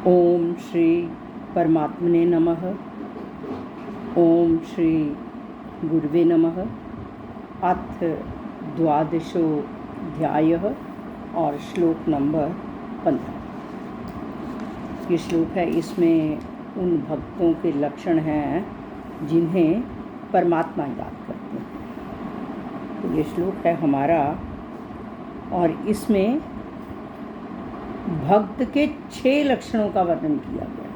ओम श्री परमात्मने नमः। ओम श्री गुरुवे नमः। अथ द्वादशोऽध्यायः और श्लोक नंबर 15। ये श्लोक है, इसमें उन भक्तों के लक्षण हैं जिन्हें परमात्मा याद करते हैं। तो ये श्लोक है हमारा, और इसमें भक्त के 6 लक्षणों का वर्णन किया गया।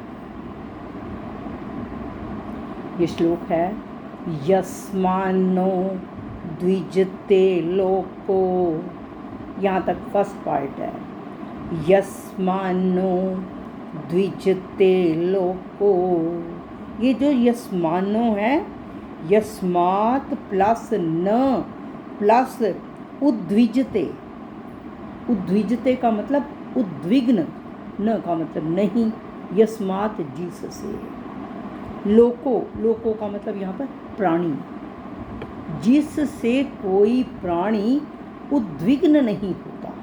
ये श्लोक है, यस्मान्नो द्विजते लोको, यहाँ तक फर्स्ट पार्ट है। यस्मान्नो द्विजते लोको, ये जो यस्मान्नो है, यस्मात् प्लस न प्लस उद्विजते। उद्विजते का मतलब उद्विग्न, न का मतलब नहीं, यस्मात् जिससे। लोको, लोको का मतलब यहाँ पर प्राणी, जिससे कोई प्राणी उद्विग्न नहीं होता।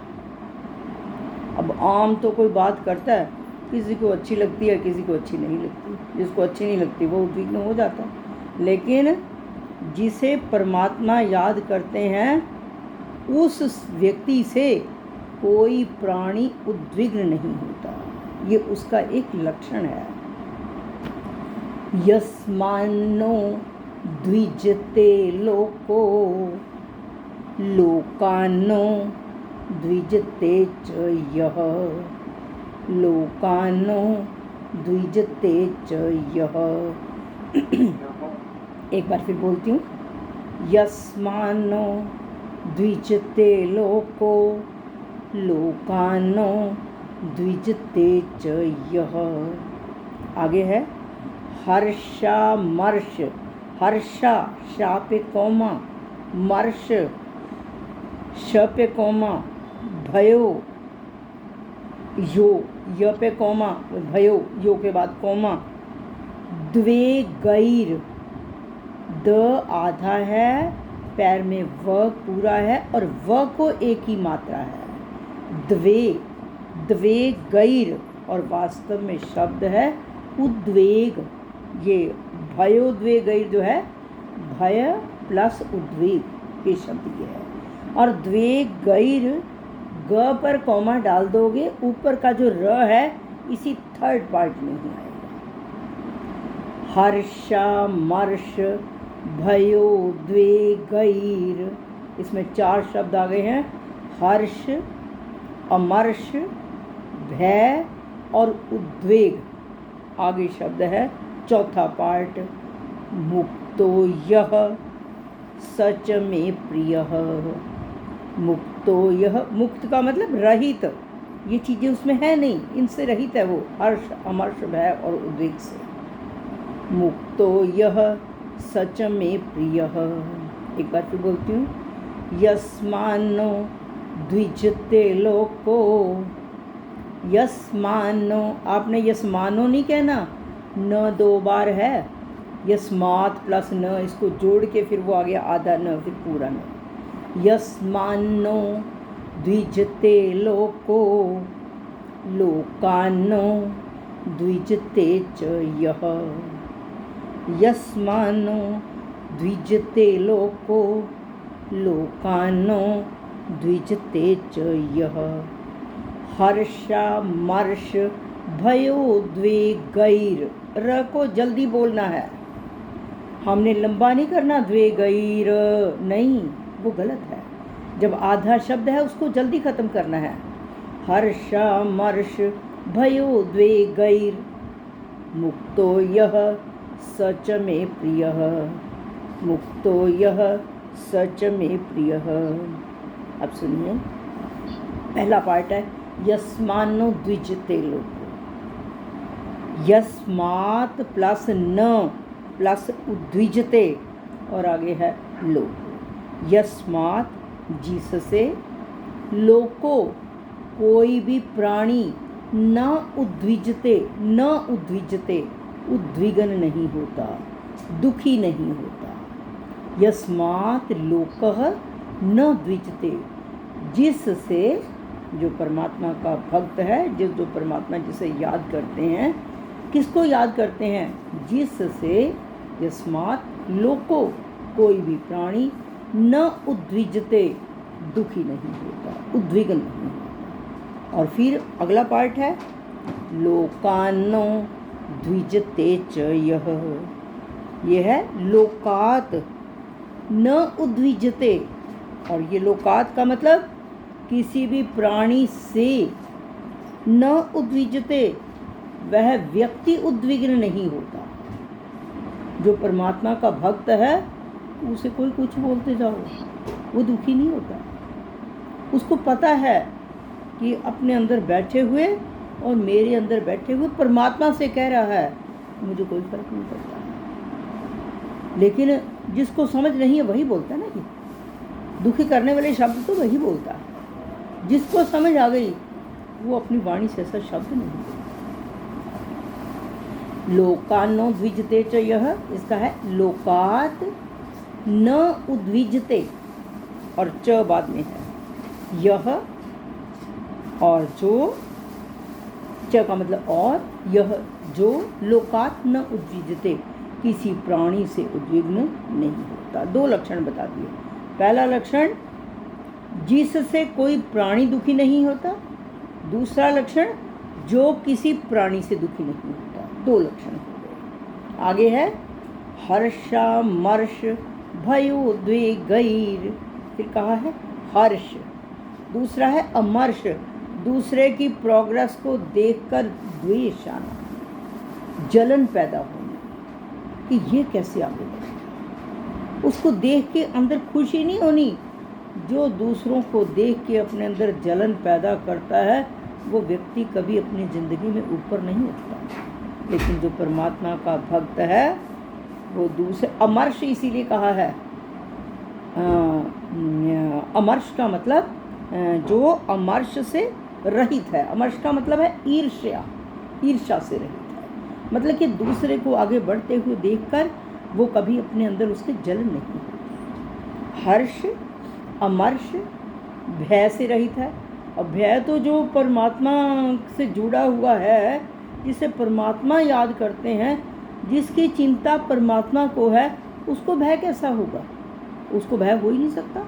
अब आम तो कोई बात करता है, किसी को अच्छी लगती है, किसी को अच्छी नहीं लगती। जिसको अच्छी नहीं लगती वो उद्विग्न हो जाता है, लेकिन जिसे परमात्मा याद करते हैं उस व्यक्ति से कोई प्राणी उद्विग्न नहीं होता। ये उसका एक लक्षण है। यस्मान्नो द्विजते लोको, लोकान्नो द्विजते च यः, लोकान्नो द्विजते च यः। एक बार फिर बोलती हूँ, यस्मान्नो द्विजते लोको, लोकान्नो द्विजते च यः। आगे है हर्षामर्ष, हर्षा शा पे कोमा, मर्ष श पे कोमा, भयो यो य पे कोमा, भयो यो के बाद कोमा, द्वे गैर, द आधा है, पैर में व पूरा है और व को एक ही मात्रा है। द्वे, द्वे गैर, और वास्तव में शब्द है उद्वेग। ये भयो द्वे गैर जो है, भय प्लस उद्वेग, ये शब्द ये है। और द्वे गैर, ग पर कॉमा डाल दोगे, ऊपर का जो र है इसी थर्ड पार्ट में ही आएगा। हर्षा मर्ष भयो द्वे गैर, इसमें 4 शब्द आ गए हैं। हर्ष, अमर्ष, भय और उद्वेग। आगे शब्द है चौथा पार्ट, मुक्तो यः सच में प्रियः। मुक्तो यः, मुक्त का मतलब रहित, ये चीज़ें उसमें है नहीं, इनसे रहित है वो, हर्ष अमर्ष भय और उद्वेग से। मुक्तो यः सच में प्रियः। एक बार फिर बोलती हूँ, यस्मान्नो द्विजते लोको, यस्मान्नो, आपने यस्मानो नहीं कहना, न 2 बार है। यस्मात् प्लस न, इसको जोड़ के फिर वो आ गया आधा न, फिर पूरा न। यस्मान्नो द्विजते लोको, लोकान्नो द्विजते च यः। यस्मान्नो द्विजते लोको, लोकान्नो द्विजते च यः। हर्षामर्ष भयो द्वे गैर, र को जल्दी बोलना है, हमने लंबा नहीं करना, द्वे गैर नहीं, वो गलत है। जब आधा शब्द है उसको जल्दी ख़त्म करना है। हर्षामर्ष भयो द्वे गैर, मुक्तो यः सच में प्रियः, मुक्तो यः सच में प्रियः। अब सुनिए, पहला पार्ट है यस्मान्नो द्विजते लोको, यस्मात् प्लस न प्लस उद्विजते, और आगे है लोको। यस्मात् जिससे, लोको कोई भी प्राणी, न उद्विजते, न उद्विजते उद्विग्न नहीं होता, दुखी नहीं होता। यस्मात् लोकः न द्विजते, जिससे जो परमात्मा का भक्त है, जो परमात्मा जिसे याद करते हैं, किसको याद करते हैं? जिससे यस्मात् लोको, कोई भी प्राणी न उद्विजते, दुखी नहीं होता, उद्विग्न नहीं होता। और फिर अगला पार्ट है लोकान्नो द्विजते च यह है लोकात न उद्विजते। और ये लोकात का मतलब किसी भी प्राणी से न उद्विजते, वह व्यक्ति उद्विग्न नहीं होता। जो परमात्मा का भक्त है उसे कोई कुछ बोलते जाओ, वो दुखी नहीं होता। उसको पता है कि अपने अंदर बैठे हुए और मेरे अंदर बैठे हुए परमात्मा से कह रहा है, मुझे कोई फर्क नहीं पड़ता। लेकिन जिसको समझ नहीं है वही बोलता है ना, कि दुखी करने वाले शब्द तो वही बोलता है। जिसको समझ आ गई वो अपनी वाणी से ऐसा शब्द नहीं बोलता। लोकान्नो द्विजते च यह, इसका है लोकात न उद्विजते, और च बाद में है यह, और जो, च का मतलब और, यह जो लोकात न उद्विजते, किसी प्राणी से उद्विग्न नहीं होता। 2 लक्षण बता दिए। पहला लक्षण जिससे कोई प्राणी दुखी नहीं होता, दूसरा लक्षण जो किसी प्राणी से दुखी नहीं होता। 2 लक्षण हो गए। आगे है हर्षामर्ष भयोद्वेगैर, फिर कहा है हर्ष, दूसरा है अमर्ष, दूसरे की प्रोग्रेस को देखकर द्वेष आना, जलन पैदा होना कि ये कैसे आगे बढ़े। उसको देख के अंदर खुशी नहीं होनी। जो दूसरों को देख के अपने अंदर जलन पैदा करता है वो व्यक्ति कभी अपनी ज़िंदगी में ऊपर नहीं उठता। लेकिन जो परमात्मा का भक्त है वो दूसरे, अमर्ष इसीलिए कहा है, अमर्ष का मतलब जो अमर्ष से रहित है। अमर्ष का मतलब है ईर्ष्या, ईर्ष्या से रहित है। मतलब कि दूसरे को आगे बढ़ते हुए देखकर वो कभी अपने अंदर उसके जलन नहीं होती। हर्ष, अमर्ष भय से रहित है। और भय तो जो परमात्मा से जुड़ा हुआ है, जिसे परमात्मा याद करते हैं, जिसकी चिंता परमात्मा को है, उसको भय कैसा होगा? उसको भय हो ही नहीं सकता।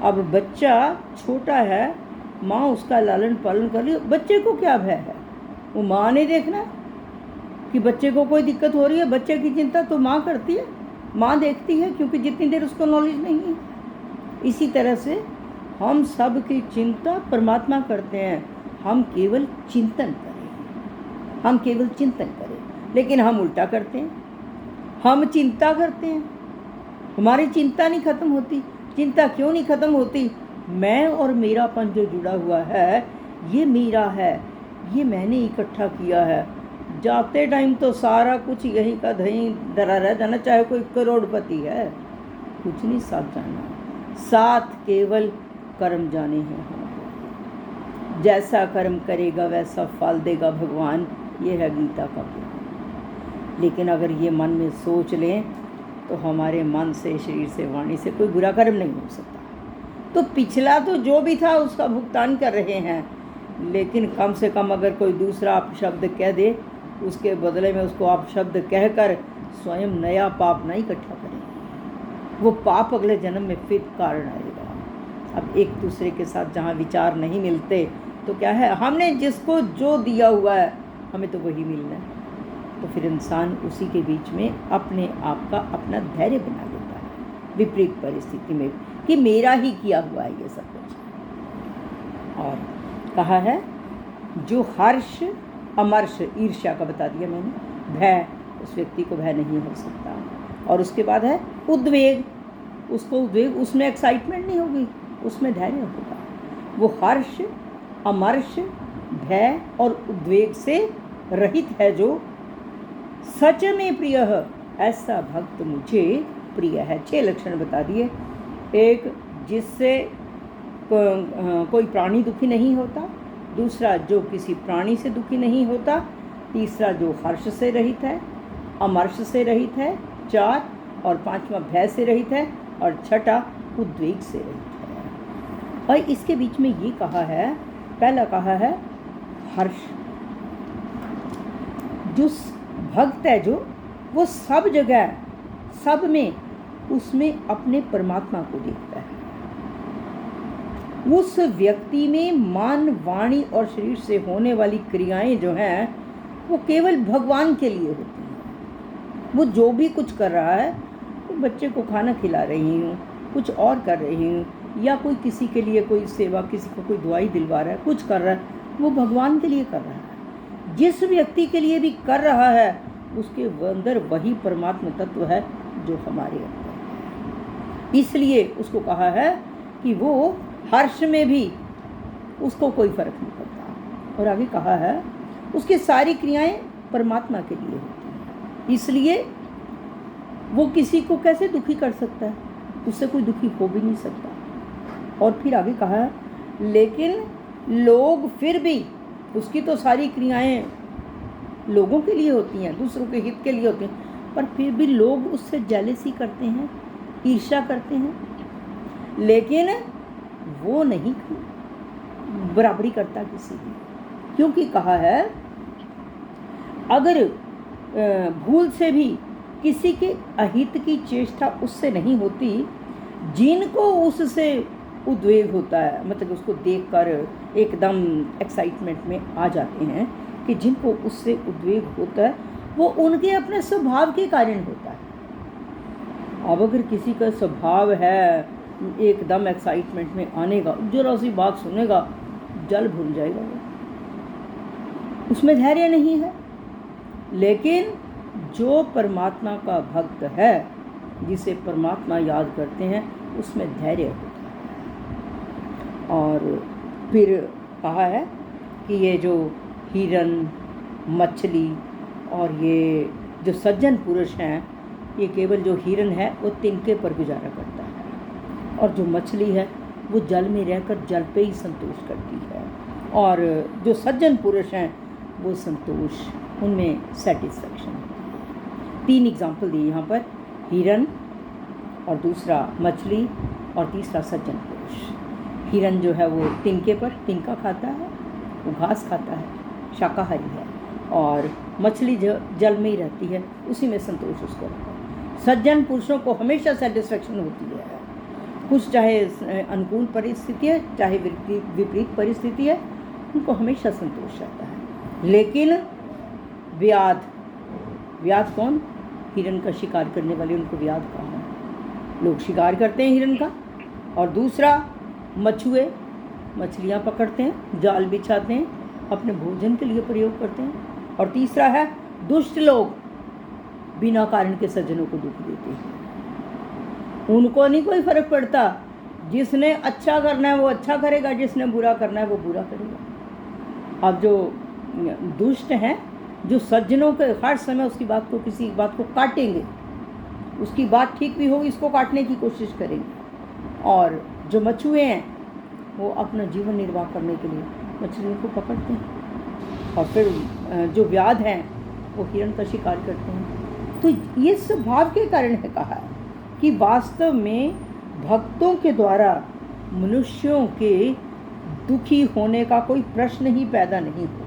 अब बच्चा छोटा है, माँ उसका लालन पालन कर रही है, बच्चे को क्या भय है? वो माँ ने देखना कि बच्चे को कोई दिक्कत हो रही है। बच्चे की चिंता तो माँ करती है, माँ देखती है, क्योंकि जितनी देर उसको नॉलेज नहीं है। इसी तरह से हम सब की चिंता परमात्मा करते हैं। हम केवल चिंतन करें, हम केवल चिंतन करें। लेकिन हम उल्टा करते हैं, हम चिंता करते हैं, हमारी चिंता नहीं ख़त्म होती। चिंता क्यों नहीं ख़त्म होती? मैं और मेरापन जो जुड़ा हुआ है, ये मेरा है, ये मैंने इकट्ठा किया है। जाते टाइम तो सारा कुछ यहीं का धहीं धरा रह जाना, चाहे कोई करोड़पति है, कुछ नहीं साथ जाना। साथ केवल कर्म जाने हैं हमको। जैसा कर्म करेगा वैसा फल देगा भगवान, ये है गीता का ज्ञान। लेकिन अगर ये मन में सोच लें तो हमारे मन से, शरीर से, वाणी से कोई बुरा कर्म नहीं हो सकता। तो पिछला तो जो भी था उसका भुगतान कर रहे हैं। लेकिन कम से कम अगर कोई दूसरा अपशब्द कह दे, उसके बदले में उसको अपशब्द कहकर स्वयं नया पाप नहीं इकट्ठा करें। वो पाप अगले जन्म में फिर कारण आएगा। अब एक दूसरे के साथ जहाँ विचार नहीं मिलते तो क्या है, हमने जिसको जो दिया हुआ है हमें तो वही मिलना है। तो फिर इंसान उसी के बीच में अपने आप का अपना धैर्य बना लेता है विपरीत परिस्थिति में, कि मेरा ही किया हुआ है ये सब कुछ। और कहा है जो हर्ष, अमर्ष, ईर्ष्या का बता दिया मैंने, भय, उस व्यक्ति को भय नहीं हो सकता। और उसके बाद है उद्वेग, उसको उद्वेग, उसमें एक्साइटमेंट नहीं होगी, उसमें धैर्य होगा। वो हर्ष, अमर्ष, भय और उद्वेग से रहित है जो सच में प्रिय है, ऐसा भक्त मुझे प्रिय है। 6 लक्षण बता दिए। एक, जिससे कोई प्राणी दुखी नहीं होता। दूसरा, जो किसी प्राणी से दुखी नहीं होता। तीसरा, जो हर्ष से रहित है, अमर्ष से रहित है। 4 और 5वां भय से रहित है। और 6ठा उद्वेग से रहित है। और इसके बीच में ये कहा है, पहला कहा है हर्ष। जो भक्त है जो, वो सब जगह, सब में, उसमें अपने परमात्मा को देखता है। उस व्यक्ति में मन, वाणी और शरीर से होने वाली क्रियाएं जो हैं वो केवल भगवान के लिए होती हैं। वो जो भी कुछ कर रहा है, तो बच्चे को खाना खिला रही हूँ, कुछ और कर रही हूँ, या कोई किसी के लिए कोई सेवा, किसी को कोई दवाई दिलवा रहा है, कुछ कर रहा है, वो भगवान के लिए कर रहा है। जिस व्यक्ति के लिए भी कर रहा है उसके अंदर वही परमात्मा तत्व है जो हमारे अंदर है। इसलिए उसको कहा है कि वो हर्ष में भी उसको कोई फर्क नहीं पड़ता। और आगे कहा है उसकी सारी क्रियाएं परमात्मा के लिए होती हैं, इसलिए वो किसी को कैसे दुखी कर सकता है, उससे कोई दुखी हो भी नहीं सकता। और फिर आगे कहा है लेकिन लोग फिर भी, उसकी तो सारी क्रियाएं लोगों के लिए होती हैं, दूसरों के हित के लिए होती हैं, पर फिर भी लोग उससे जेलसी करते हैं, ईर्ष्या करते हैं, लेकिन वो नहीं बराबरी करता किसी की। क्योंकि कहा है अगर भूल से भी किसी के अहित की चेष्टा उससे नहीं होती, जिनको उससे उद्वेग होता है, मतलब उसको देखकर एकदम एक्साइटमेंट में आ जाते हैं, कि जिनको उससे उद्वेग होता है वो उनके अपने स्वभाव के कारण होता है। अब अगर किसी का स्वभाव है एकदम एक्साइटमेंट में आने का, जरा सी बात सुनेगा जल भूल जाएगा, वो उसमें धैर्य नहीं है। लेकिन जो परमात्मा का भक्त है, जिसे परमात्मा याद करते हैं, उसमें धैर्य होता है। और फिर कहा है कि ये जो हिरन, मछली और ये जो सज्जन पुरुष हैं, ये केवल जो हिरन है वो तिनके पर गुजारा करता है, और जो मछली है वो जल में रहकर जल पे ही संतोष करती है, और जो सज्जन पुरुष हैं वो संतोष, उनमें सेटिस्फैक्शन है। 3 एग्जाम्पल दिए यहाँ पर, हिरन और दूसरा मछली और तीसरा सज्जन पुरुष। हिरन जो है वो तिनके पर तिनका खाता है, वो घास खाता है, शाकाहारी है, और मछली जो जल में ही रहती है, उसी में संतोष उसको रहता है। सज्जन पुरुषों को हमेशा सेटिस्फैक्शन होती है, कुछ चाहे अनुकूल परिस्थिति है चाहे विपरीत परिस्थिति है, उनको हमेशा संतोष रहता है। लेकिन व्याध कौन? हिरन का शिकार करने वाले, उनको व्याध कहा है। लोग शिकार करते हैं हिरन का, और दूसरा मछुए मछलियाँ पकड़ते हैं, जाल बिछाते हैं, अपने भोजन के लिए प्रयोग करते हैं, और तीसरा है दुष्ट लोग, बिना कारण के सज्जनों को दुख देते हैं। उनको नहीं कोई फर्क पड़ता, जिसने अच्छा करना है वो अच्छा करेगा, जिसने बुरा करना है वो बुरा करेगा। अब जो दुष्ट हैं, जो सज्जनों के हर समय उसकी बात को, किसी बात को काटेंगे, उसकी बात ठीक भी होगी इसको काटने की कोशिश करेंगे, और जो मछुए हैं वो अपना जीवन निर्वाह करने के लिए मछलियों को पकड़ते हैं, और फिर जो व्याध हैं वो हिरण का शिकार करते हैं। तो ये स्वभाव के कारण है कहा है कि वास्तव में भक्तों के द्वारा मनुष्यों के दुखी होने का कोई प्रश्न ही पैदा नहीं होता।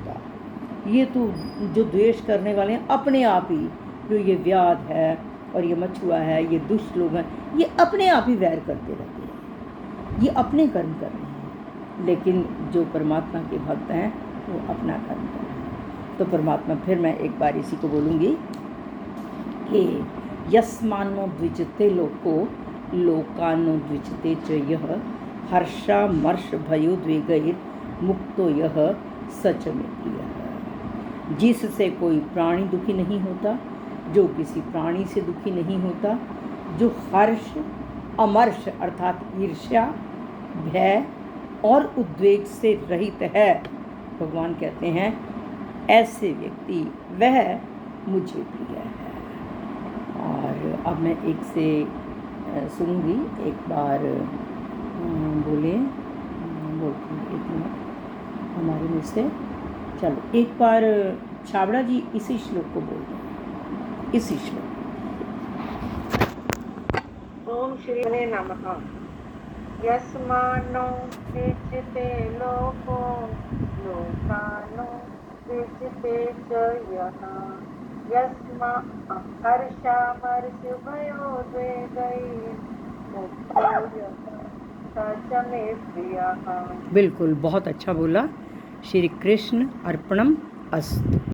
ये तो जो द्वेष करने वाले हैं अपने आप ही, जो ये व्याध है और ये मछुआ है, ये दुष्ट लोग हैं, ये अपने आप ही वैर करते रहते हैं, ये अपने कर्म कर रहे हैं। लेकिन जो परमात्मा के भक्त हैं वो अपना कर्म कर रहे हैं। तो परमात्मा, फिर मैं एक बार इसी को बोलूँगी कि यस्मानो द्विजते लोको लोकानो द्विजते च यह हर्षामर्ष भयोद्वेगैर मुक्तो यह सच में प्रिय। जिससे कोई प्राणी दुखी नहीं होता, जो किसी प्राणी से दुखी नहीं होता, जो हर्ष अमर्ष अर्थात ईर्ष्या, भय और उद्वेग से रहित है, भगवान कहते हैं ऐसे व्यक्ति वह मुझे प्रिय है। और अब मैं एक से सुनूंगी, एक बार बोलती हूँ, एक मिनट हमारे में से। चलो एक बार छाबड़ा जी इसी श्लोक को बोल दें, इसी श्लोक। ओम श्री नमः। यस्मानो विजते लोको लोकानो विजते च यः यस्मा हर्षामर्षभयो द्वेगैर्मुक्तो यः स च मे प्रियः। बिल्कुल, बहुत अच्छा बोला। श्री कृष्ण अर्पणम अस्तु।